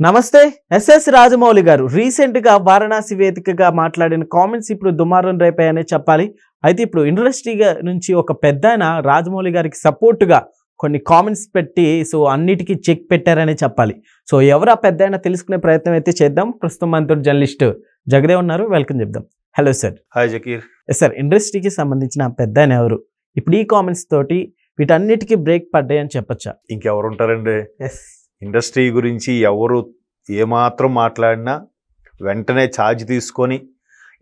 నమస్తే. ఎస్ఎస్ రాజమౌళి గారు రీసెంట్గా వారణాసి వేదికగా మాట్లాడిన కామెంట్స్ ఇప్పుడు దుమారం రేపాయనే చెప్పాలి. అయితే ఇప్పుడు ఇండస్ట్రీ నుంచి ఒక పెద్దాయన రాజమౌళి గారికి సపోర్ట్గా కొన్ని కామెంట్స్ పెట్టి అన్నిటికీ చెక్ పెట్టారనే చెప్పాలి. ఎవరు ఆ పెద్దాయన తెలుసుకునే ప్రయత్నం అయితే చేద్దాం. ప్రస్తుతం మనతో జర్నలిస్ట్ జగదేవ్ ఉన్నారు, వెల్కమ్ చెప్దాం. Hello sir. Hi Zakir. Sir, ఇండస్ట్రీకి సంబంధించిన పెద్దాయన ఎవరు? ఇప్పుడు ఈ కామెంట్స్ తోటి వీటన్నిటికీ బ్రేక్ పడ్డాయి అని చెప్పచ్చా? ఇంకెవరు ఉంటారండి? ఇండస్ట్రీ గురించి ఎవరు ఏమాత్రం మాట్లాడినా వెంటనే ఛార్జ్ తీసుకొని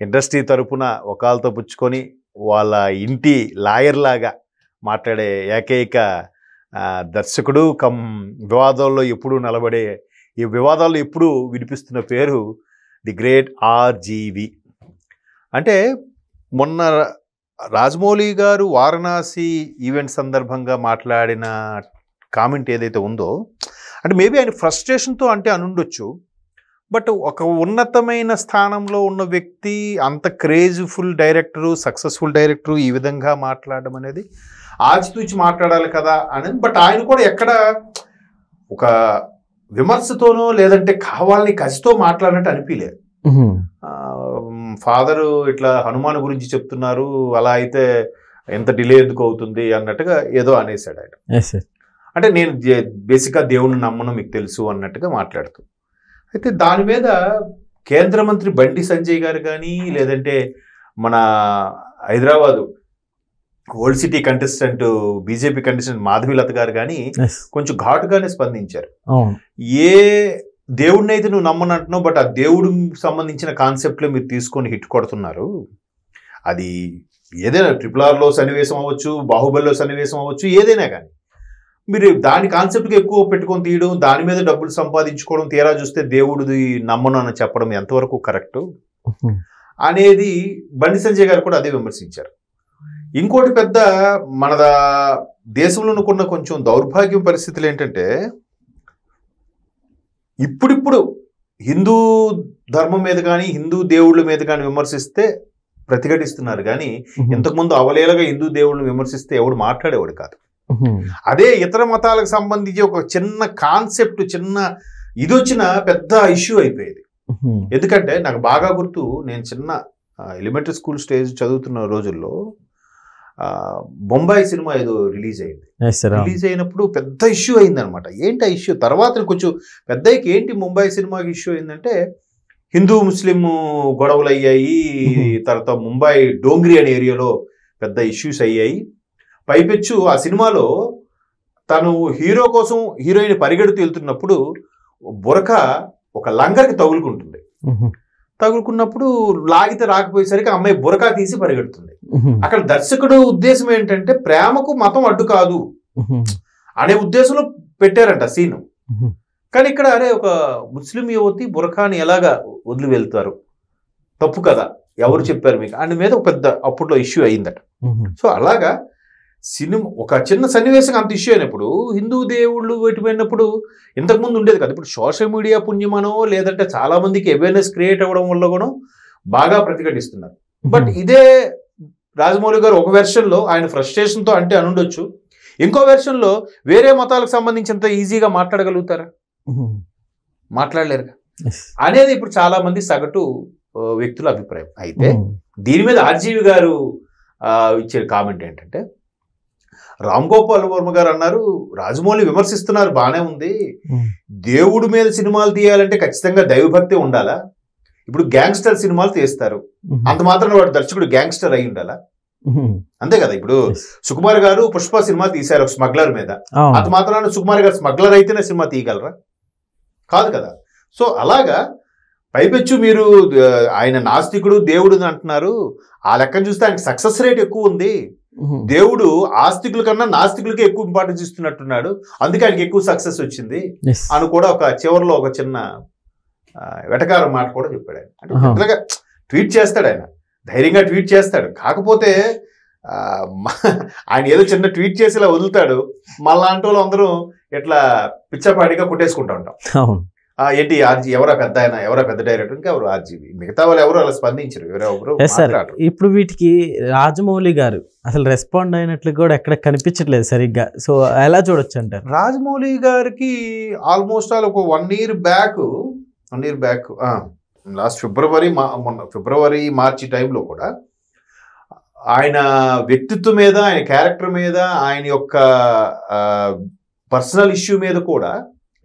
ఇండస్ట్రీ తరపున ఒకాలతో పుచ్చుకొని వాళ్ళ ఇంటి లాయర్ లాగా మాట్లాడే ఏకైక దర్శకుడు వివాదాల్లో ఎప్పుడూ నిలబడే, ఈ వివాదాల్లో ఎప్పుడూ వినిపిస్తున్న పేరు ది గ్రేట్ ఆర్జీవి. అంటే మొన్న రాజమౌళి గారు వారణాసి ఈవెంట్ సందర్భంగా మాట్లాడిన కామెంట్ ఏదైతే ఉందో, అంటే మేబీ ఆయన ఫ్రస్ట్రేషన్తో అంటే అనుండొచ్చు. బట్ ఒక ఉన్నతమైన స్థానంలో ఉన్న వ్యక్తి, అంత క్రేజ్ఫుల్ డైరెక్టరు, సక్సెస్ఫుల్ డైరెక్టరు ఈ విధంగా మాట్లాడడం అనేది ఆచితూచి మాట్లాడాలి కదా అనేది. బట్ ఆయన కూడా ఎక్కడ ఒక విమర్శతోనో లేదంటే కావాలని కసితో మాట్లాడినట్టు అనిపించలేదు. ఫాదరు ఇట్లా హనుమాన్ గురించి చెప్తున్నారు, అలా అయితే ఎంత డిలే ఎందుకు అవుతుంది అన్నట్టుగా ఏదో అనేసాడు ఆయన. అంటే నేను బేసిక్గా దేవుణ్ణి నమ్మను మీకు తెలుసు అన్నట్టుగా మాట్లాడుతూ, అయితే దాని మీద కేంద్ర మంత్రి బండి సంజయ్ గారు కానీ లేదంటే మన Hyderabad old city contestant BJP contestant Madhavilatha గారు కానీ కొంచెం ఘాటుగానే స్పందించారు. ఏ దేవుడిని అయితే నువ్వు నమ్మనంటున్నావు, బట్ ఆ దేవుడికి సంబంధించిన కాన్సెప్ట్లో మీరు తీసుకొని హిట్ కొడుతున్నారు. అది ఏదైనా RRRలో సన్నివేశం అవ్వచ్చు, బాహుబలిలో సన్నివేశం అవ్వచ్చు, ఏదైనా కానీ మీరు దాని కాన్సెప్ట్గా ఎక్కువ పెట్టుకొని తీయడం, దాని మీద డబ్బులు సంపాదించుకోవడం, తీరా చూస్తే దేవుడిది నమ్మను అని చెప్పడం ఎంతవరకు కరెక్టు అనేది బండి సంజయ్ గారు కూడా అదే విమర్శించారు. ఇంకోటి పెద్ద మన దేశంలో ఉన్న కొంచెం దౌర్భాగ్యం పరిస్థితులు ఏంటంటే, ఇప్పుడిప్పుడు హిందూ ధర్మం మీద కానీ హిందూ దేవుళ్ళ మీద కానీ విమర్శిస్తే ప్రతిఘటిస్తున్నారు, కానీ ఇంతకుముందు అవలేలగా హిందూ దేవుళ్ళని విమర్శిస్తే ఎవడు మాట్లాడేవాడు కాదు. అదే ఇతర మతాలకు సంబంధించి ఒక చిన్న కాన్సెప్ట్, చిన్న ఇది వచ్చిన పెద్ద ఇష్యూ అయిపోయేది. ఎందుకంటే నాకు బాగా గుర్తు, నేను చిన్న ఎలిమెంటరీ స్కూల్ స్టేజ్ చదువుతున్న రోజుల్లో బొంబాయి సినిమా ఏదో రిలీజ్ అయింది. రిలీజ్ అయినప్పుడు పెద్ద ఇష్యూ అయింది అనమాట. ఏంటి ఆ ఇష్యూ? తర్వాత కొంచెం పెద్దకి ఏంటి ముంబై సినిమాకి ఇష్యూ అయిందంటే, హిందూ ముస్లిం గొడవలు అయ్యాయి, తర్వాత ముంబై డోంగ్రీ అనే ఏరియాలో పెద్ద ఇష్యూస్ అయ్యాయి. పైపెచ్చు ఆ సినిమాలో తను హీరో కోసం హీరోయిన్ పరిగెడుతూ వెళ్తున్నప్పుడు బురక ఒక లంగర్కి తగులుకుంటుంది. తగులుకున్నప్పుడు లాగితే రాకపోయేసరికి అమ్మాయి బురకా తీసి పరిగెడుతుంది. అక్కడ దర్శకుడు ఉద్దేశం ఏంటంటే ప్రేమకు మతం అడ్డు కాదు అనే ఉద్దేశంలో పెట్టారంట సీను. కానీ ఇక్కడ అరే ఒక ముస్లిం యువతి బురకాని ఎలాగా వదిలి వెళ్తారు, తప్పు కదా, ఎవరు చెప్పారు మీకు అని మీద ఒక పెద్ద అప్పట్లో ఇష్యూ అయిందట. సో అలాగా సినిమా ఒక చిన్న సన్నివేశం అంత ఇష్యూ అయినప్పుడు, హిందూ దేవుళ్ళు పెట్టిపోయినప్పుడు ఇంతకుముందు ఉండేది కదా. ఇప్పుడు సోషల్ మీడియా పుణ్యమనో లేదంటే చాలా మందికి అవేర్నెస్ క్రియేట్ అవ్వడం వల్ల కూడా బాగా ప్రతిఘటిస్తున్నారు. బట్ ఇదే రాజమౌళి గారు ఒక వెర్షన్లో ఆయన ఫ్రస్ట్రేషన్తో అంటే అనుండొచ్చు, ఇంకో వెర్షన్లో వేరే మతాలకు సంబంధించినంత ఈజీగా మాట్లాడగలుగుతారా? మాట్లాడలేరుగా అనేది ఇప్పుడు చాలా మంది సగటు వ్యక్తుల అభిప్రాయం. అయితే దీని మీద ఆర్జీవి గారు ఇచ్చే కామెంట్ ఏంటంటే, రామ్ గోపాల్ వర్మ గారు అన్నారు, రాజమౌళి విమర్శిస్తున్నారు బాగానే ఉంది, దేవుడి మీద సినిమాలు తీయాలంటే ఖచ్చితంగా దైవభక్తి ఉండాలా? ఇప్పుడు గ్యాంగ్స్టర్ సినిమాలు తీస్తారు, అంత మాత్రం వాడు దర్శకుడు గ్యాంగ్స్టర్ అయి ఉండాలా? అంతే కదా. ఇప్పుడు సుకుమార్ గారు పుష్ప సినిమా తీశారు ఒక స్మగ్లర్ మీద, అంత మాత్రాన సుకుమార్ గారు స్మగ్లర్ అయితేనే సినిమా తీయగలరా? కాదు కదా. సో అలాగా పైపెచ్చు మీరు ఆయన నాస్తికుడు దేవుడు అంటున్నారు, ఆ లెక్కను చూస్తే ఆయనకి సక్సెస్ రేట్ ఎక్కువ ఉంది. దేవుడు ఆస్తికుల కన్నా నాస్తికులకి ఎక్కువ ఇంపార్టెన్స్ ఇస్తున్నట్టున్నాడు, అందుకే ఆయనకి ఎక్కువ సక్సెస్ వచ్చింది అని కూడా ఒక చివరిలో ఒక చిన్న వెటకారం మాట కూడా చెప్పాడు ఆయన. అంటే పెద్దగా ట్వీట్ చేస్తాడు ఆయన, ధైర్యంగా ట్వీట్ చేస్తాడు. కాకపోతే ఆయన ఏదో చిన్న ట్వీట్ చేసి ఇలా వదులుతాడు, మళ్ళా అంటే వాళ్ళు అందరూ ఇట్లా పిచ్చపాటిగా కొట్టేసుకుంటూ ఉంటాం. ఏంటి ఆర్జీ ఎవరా పెద్ద ఆయన, ఎవరా పెద్ద డైరెక్టర్, ఇంకా ఎవరు ఆర్జీవి, మిగతా వాళ్ళు ఎవరు అలా స్పందించరు, ఎవరెవరు మాట్లాడరు. ఇప్పుడు వీటికి రాజమౌళి గారు అసలు రెస్పాండ్ అయినట్లు కూడా ఎక్కడ కనిపించట్లేదు సరిగ్గా. సో ఎలా చూడొచ్చు అంటారు? రాజమౌళి గారికి ఆల్మోస్ట్ ఆల్ ఒక 1 year బ్యాక్ లాస్ట్ ఫిబ్రవరి మార్చి టైంలో కూడా ఆయన వ్యక్తిత్వం మీద, ఆయన క్యారెక్టర్ మీద, ఆయన యొక్క పర్సనల్ ఇష్యూ మీద కూడా,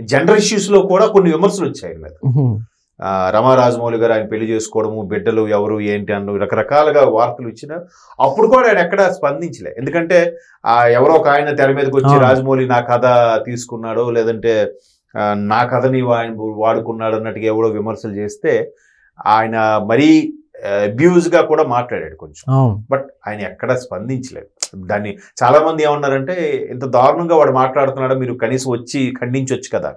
జెండర్ ఇష్యూస్ లో కూడా కొన్ని విమర్శలు వచ్చాయి మీద. రమా రాజమౌళి గారు ఆయన పెళ్లి చేసుకోవడము, బిడ్డలు ఎవరు ఏంటి అన్న రకరకాలుగా వార్తలు ఇచ్చిన అప్పుడు కూడా ఆయన ఎక్కడ స్పందించలే. ఎందుకంటే ఎవరో ఒక ఆయన తెర మీదకి వచ్చి రాజమౌళి నా కథ తీసుకున్నాడో లేదంటే నా కథని ఆయన వాడుకున్నాడు అన్నట్టుగా ఎవరో విమర్శలు చేస్తే ఆయన మరీ అబ్యూజ్ గా కూడా మాట్లాడాడు కొంచెం. బట్ ఆయన ఎక్కడ స్పందించలేదు. దాన్ని చాలా మంది ఏమన్నారంటే ఇంత దారుణంగా వాడు మాట్లాడుతున్నాడో మీరు కనీసం వచ్చి ఖండించవచ్చు కదా.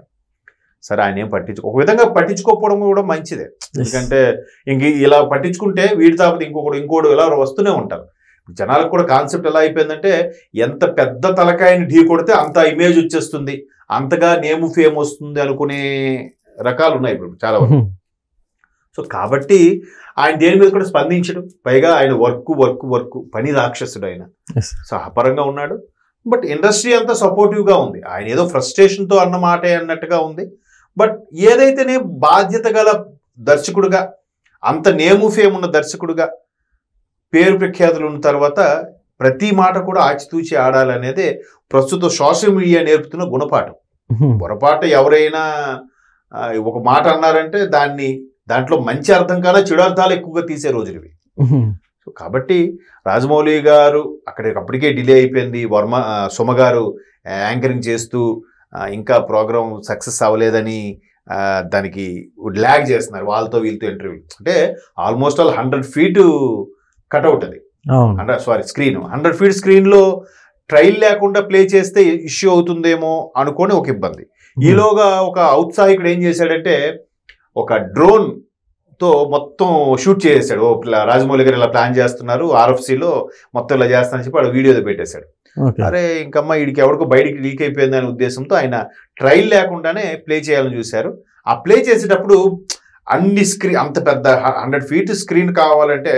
సరే ఆయన ఏం ఒక విధంగా పట్టించుకోకపోవడం కూడా మంచిదే. ఎందుకంటే ఇంక ఇలా పట్టించుకుంటే వీడి తాపతి ఇంకోడు ఇలా వస్తూనే ఉంటారు. జనాలకు కూడా కాన్సెప్ట్ ఎలా అయిపోయిందంటే ఎంత పెద్ద తలకాయని ఢీ కొడితే అంత ఇమేజ్ వచ్చేస్తుంది, అంతగా నేము ఫేమ్ వస్తుంది అనుకునే రకాలు ఉన్నాయి ఇప్పుడు చాలా వరకు. సో కాబట్టి ఆయన దేని మీద కూడా స్పందించడు. పైగా ఆయన వర్క్ పని రాక్షసుడు ఆయన, సహపరంగా ఉన్నాడు. బట్ ఇండస్ట్రీ అంతా సపోర్టివ్గా ఉంది. ఆయన ఏదో ఫ్రస్ట్రేషన్తో అన్న మాటే అన్నట్టుగా ఉంది. బట్ ఏదైతేనే బాధ్యత గల దర్శకుడుగా, అంత నేము ఫేమ్ ఉన్న దర్శకుడుగా, పేరు ప్రఖ్యాతులు ఉన్న తర్వాత ప్రతి మాట కూడా ఆచితూచి ఆడాలనేదే ప్రస్తుతం సోషల్ మీడియా నేర్పుతున్న గుణపాఠం. పొరపాటు ఎవరైనా ఒక మాట అన్నారంటే దాంట్లో మంచి అర్థం కన్నా చెడు అర్థాలు ఎక్కువగా తీసే రోజులు ఇవి. సో కాబట్టి రాజమౌళి గారు అప్పటికే డిలే అయిపోయింది. సుమ గారు యాంకరింగ్ చేస్తూ ఇంకా ప్రోగ్రామ్ సక్సెస్ అవ్వలేదని దానికి ల్యాగ్ చేస్తున్నారు వాళ్ళతో వీళ్ళతో ఇంటర్వ్యూ. అంటే ఆల్మోస్ట్ ఆల్ 100 feet కట్అవుట్ అది, స్క్రీన్ 100 feet స్క్రీన్లో ట్రైల్ లేకుండా ప్లే చేస్తే ఇష్యూ అవుతుందేమో అనుకొని ఒక ఇబ్బంది. ఈలోగా ఒక ఔత్సాహికుడు ఏం చేశాడంటే ఒక డ్రోన్ తో మొత్తం షూట్ చేసేసాడు. రాజమౌళి గారు ఇలా ప్లాన్ చేస్తున్నారు, RFCలో మొత్తం ఇలా చేస్తానని చెప్పి వాడు వీడియోలో పెట్టేశాడు. అరే ఇంకమ్మా వీడికి ఎవరికో బయటికి లీక్ అయిపోయింది అనే ఉద్దేశంతో ఆయన ట్రైల్ లేకుండానే ప్లే చేయాలని చూశారు. ఆ ప్లే చేసేటప్పుడు అన్ని స్క్రీన్ అంత పెద్ద 100 feet స్క్రీన్ కావాలంటే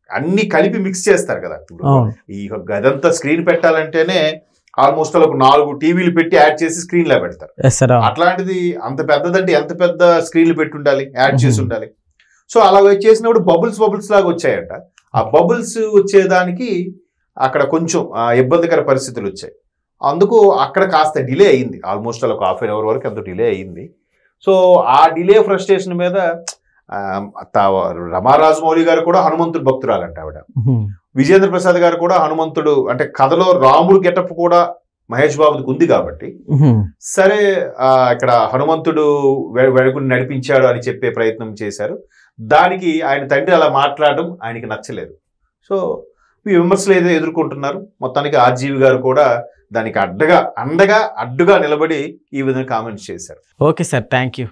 అన్ని కలిపి మిక్స్ చేస్తారు కదా. ఈ గదంతా స్క్రీన్ పెట్టాలంటేనే ఆల్మోస్ట్ ఒక 4 TVలు పెట్టి యాడ్ చేసి స్క్రీన్ లా పెడతారు. అట్లాంటిది అంత పెద్దదంటే ఎంత పెద్ద స్క్రీన్లు పెట్టి ఉండాలి, యాడ్ చేసి ఉండాలి. సో అలా చేసినప్పుడు బబుల్స్ లాగా వచ్చాయంట. ఆ బబుల్స్ వచ్చేదానికి అక్కడ కొంచెం ఇబ్బందికర పరిస్థితులు వచ్చాయి. అందుకు అక్కడ కాస్త డిలే అయింది. ఆల్మోస్ట్ ఒక 1/2 hour వరకు అంత డిలే అయింది. సో ఆ డిలే ఫ్రస్ట్రేషన్ మీద రమా రాజమౌళి గారు కూడా హనుమంతుడు భక్తురాలంట ఆవిడ. విజేంద్ర ప్రసాద్ గారు కూడా హనుమంతుడు అంటే కథలో రాముడు గెటప్ కూడా మహేష్ బాబుకి ఉంది కాబట్టి సరే ఇక్కడ హనుమంతుడు వెడుకుని నడిపించాడు అని చెప్పే ప్రయత్నం చేశారు. దానికి ఆయన తండ్రి అలా మాట్లాడడం ఆయనకి నచ్చలేదు. సో ఈ విమర్శలు ఏదో ఎదుర్కొంటున్నారు. మొత్తానికి ఆర్జీవి గారు కూడా దానికి అడ్డుగా నిలబడి ఈ విధంగా కామెంట్స్ చేశారు. Okay sir, thank you.